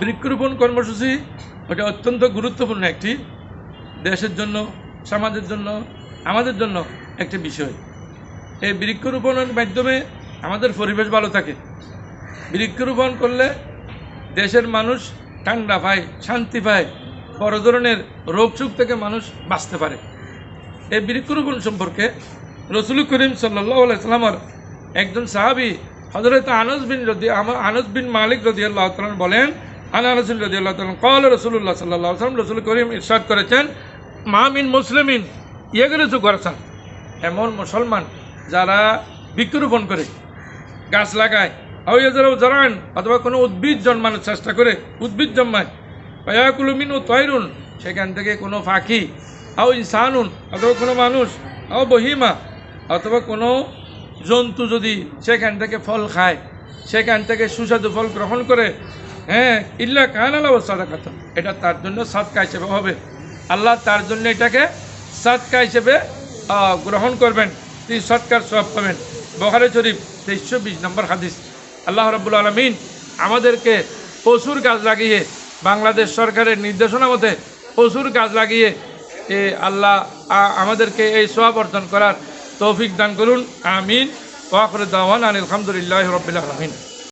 বৃক্ষরোপণ কর্মসূচি ওটা অত্যন্ত গুরুত্বপূর্ণ একটি দেশের জন্য, সমাজের জন্য, আমাদের জন্য একটি বিষয়। এই বৃক্ষরোপণের মাধ্যমে আমাদের পরিবেশ ভালো থাকে। বৃক্ষরোপণ করলে দেশের মানুষ ঠান্ডা পায়, শান্তি পায়, বড় ধরনের রোগ শোক থেকে মানুষ বাঁচতে পারে। এই বৃক্ষরোপণ সম্পর্কে রসুল করিম সাল্লাল্লাহু আলাইহি সাল্লামের একজন সাহাবী হযরত আনাস বিন মালিক রাদিয়াল্লাহু তাআলা বলেন, আনাস রাদিয়াল্লাহু তাআলা قال রাসূলুল্লাহ সাল্লাল্লাহু আলাইহি ওয়াসাল্লাম, রসুল করিম ইরশাদ করেছেন, মা মিন মুসলিমিন ইয়াগরিসু গারসান, এমন মুসলমান যারা বৃক্ষরোপণ করে, গাছ লাগায়, জারান অথবা কোনো উদ্ভিদ জন্মানোর চেষ্টা করে, উদ্ভিদ জন্মায়, ফায়াকুলু মিনহু তায়রুন, সেখান থেকে কোনো পাখি, আও ইনসানুন অথবা কোনো মানুষ, আও বহিমা অথবা কোনো জন্তু যদি সেখান থেকে ফল খায়, সেখান থেকে সুস্বাদু ফল গ্রহণ করে, ইল্লা কানা লাহু সাদাকাতুন, এটা তার জন্য সাদকা হিসেবে হবে। আল্লাহ তার জন্য এটাকে সাদকা হিসেবে গ্রহণ করবেন, তিনি সৎকার সওয়াব পাবেন। বুখারী শরীফ 2320 নম্বর হাদিস। আল্লাহ রাব্বুল আলামিন আমাদেরকে প্রচুর গাছ লাগিয়ে, বাংলাদেশ সরকারের নির্দেশনা মতে প্রচুর গাছ লাগিয়ে আল্লাহ আমাদেরকে এই সওয়াব অর্জন করার তৌফিক দান করুন। আমিন। ওয়া আখিরু দাওয়ানা আলহামদুলিল্লাহি রাব্বিল আলামিন।